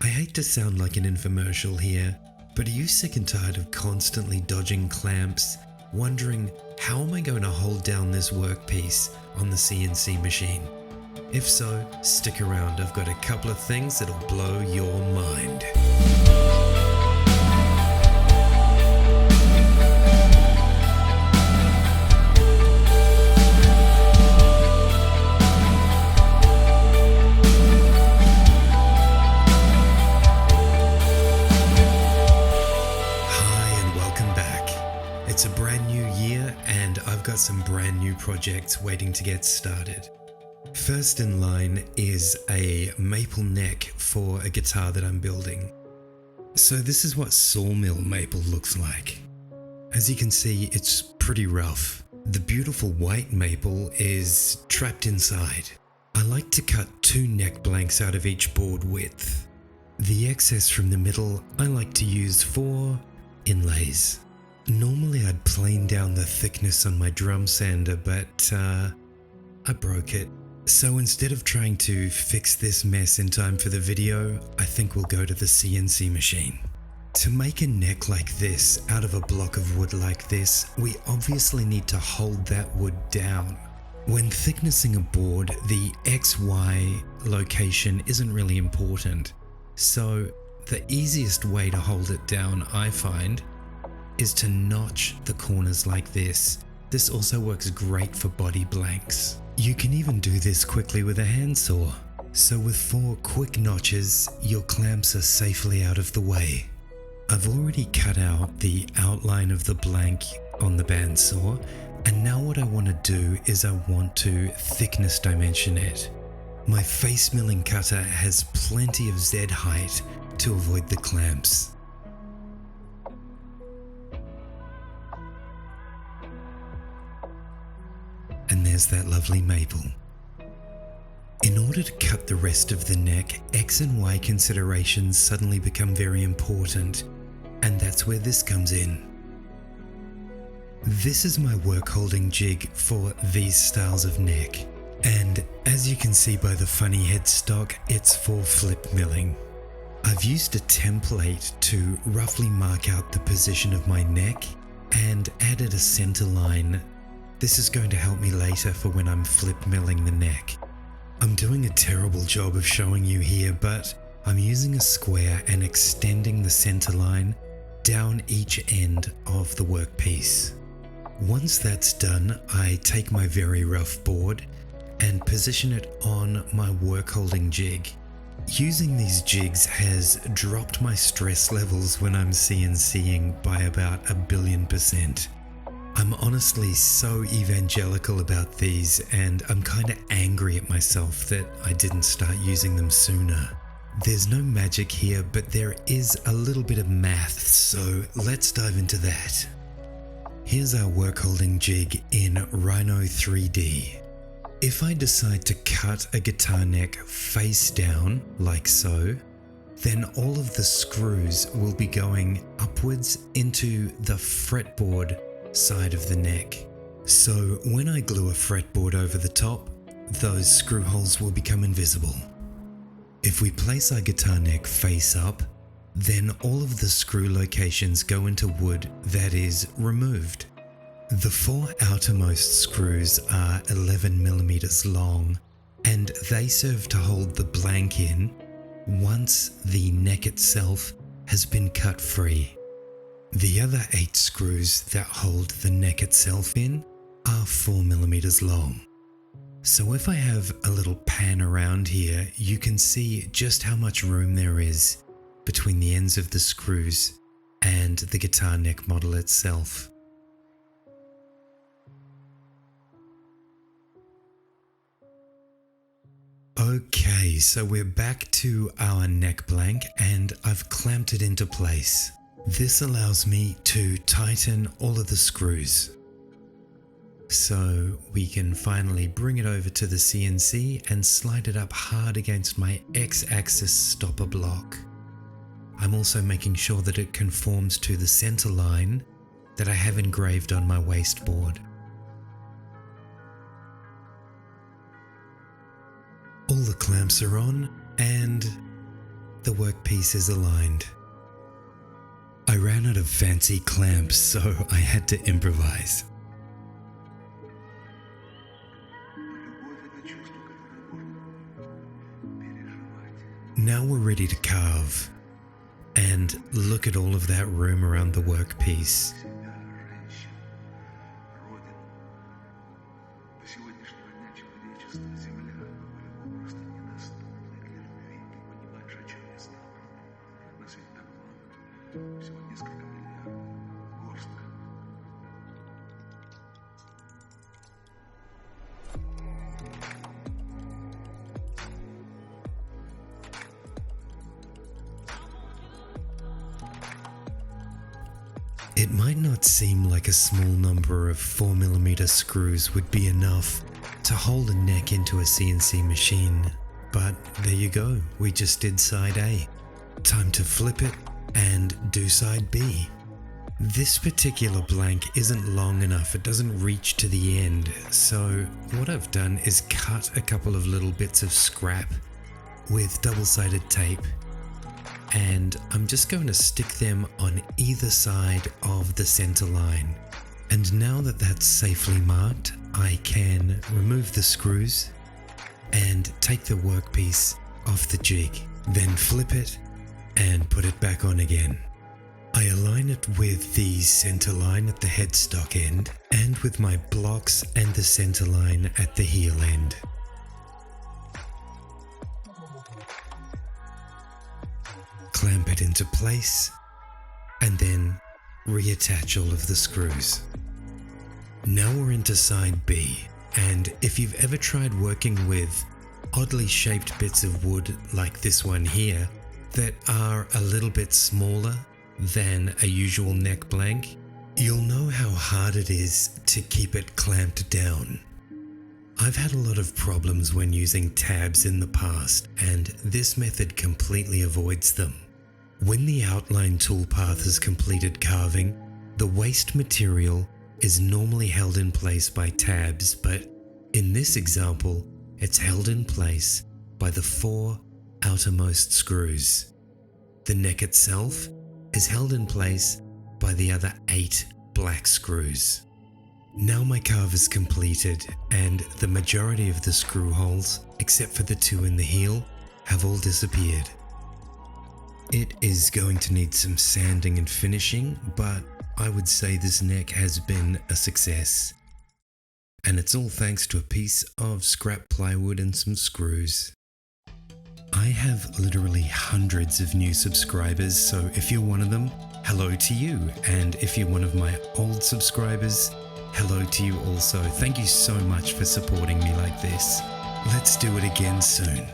I hate to sound like an infomercial here, but are you sick and tired of constantly dodging clamps, wondering how am I going to hold down this workpiece on the CNC machine? If so, stick around, I've got a couple of things that'll blow your mind. It's a brand new year and I've got some brand new projects waiting to get started. First in line is a maple neck for a guitar that I'm building. So this is what sawmill maple looks like. As you can see, it's pretty rough. The beautiful white maple is trapped inside. I like to cut 2 neck blanks out of each board width. The excess from the middle I like to use for inlays. Normally I'd plane down the thickness on my drum sander, but I broke it. So instead of trying to fix this mess in time for the video, I think we'll go to the CNC machine. To make a neck like this out of a block of wood like this, we obviously need to hold that wood down. When thicknessing a board, the XY location isn't really important. So the easiest way to hold it down, I find, is to notch the corners like this. This also works great for body blanks. You can even do this quickly with a handsaw. So with 4 quick notches, your clamps are safely out of the way. I've already cut out the outline of the blank on the bandsaw, and now what I want to do is I want to thickness dimension it. My face milling cutter has plenty of Z height to avoid the clamps. And there's that lovely maple. In order to cut the rest of the neck, X and Y considerations suddenly become very important, and that's where this comes in. This is my work holding jig for these styles of neck, and as you can see by the funny headstock, it's for flip milling. I've used a template to roughly mark out the position of my neck and added a center line. This is going to help me later for when I'm flip milling the neck. I'm doing a terrible job of showing you here, but I'm using a square and extending the center line down each end of the workpiece. Once that's done, I take my very rough board and position it on my work holding jig. Using these jigs has dropped my stress levels when I'm CNCing by about 1,000,000,000%. I'm honestly so evangelical about these, and I'm kinda angry at myself that I didn't start using them sooner. There's no magic here, but there is a little bit of math, so let's dive into that. Here's our work holding jig in Rhino 3D. If I decide to cut a guitar neck face down, like so, then all of the screws will be going upwards into the fretboard side of the neck. So when I glue a fretboard over the top, those screw holes will become invisible. If we place our guitar neck face up, then all of the screw locations go into wood that is removed. The 4 outermost screws are 11mm long, and they serve to hold the blank in once the neck itself has been cut free. The other 8 screws that hold the neck itself in are 4mm long. So if I have a little pan around here, you can see just how much room there is between the ends of the screws and the guitar neck model itself. Okay, so we're back to our neck blank and I've clamped it into place. This allows me to tighten all of the screws. So we can finally bring it over to the CNC and slide it up hard against my X-axis stopper block. I'm also making sure that it conforms to the center line that I have engraved on my wasteboard. All the clamps are on and the workpiece is aligned. I ran out of fancy clamps, so I had to improvise. Now we're ready to carve. And look at all of that room around the workpiece. It might not seem like a small number of 4mm screws would be enough to hold a neck into a CNC machine, but there you go, we just did side A. Time to flip it and do side B. This particular blank isn't long enough, it doesn't reach to the end, so what I've done is cut a couple of little bits of scrap with double-sided tape, and I'm just going to stick them on either side of the center line. And now that that's safely marked, I can remove the screws and take the workpiece off the jig, then flip it and put it back on again. I align it with the center line at the headstock end and with my blocks and the center line at the heel end. Clamp it into place and then reattach all of the screws. Now we're into side B, and if you've ever tried working with oddly shaped bits of wood like this one here that are a little bit smaller than a usual neck blank, you'll know how hard it is to keep it clamped down. I've had a lot of problems when using tabs in the past, and this method completely avoids them. When the outline toolpath has completed carving, the waste material is normally held in place by tabs, but in this example, it's held in place by the 4 outermost screws. The neck itself is held in place by the other 8 black screws. Now my carve is completed, and the majority of the screw holes, except for the 2 in the heel, have all disappeared. It is going to need some sanding and finishing, but I would say this neck has been a success. And it's all thanks to a piece of scrap plywood and some screws. I have literally hundreds of new subscribers, so if you're one of them, hello to you. And if you're one of my old subscribers, hello to you also. Thank you so much for supporting me like this. Let's do it again soon.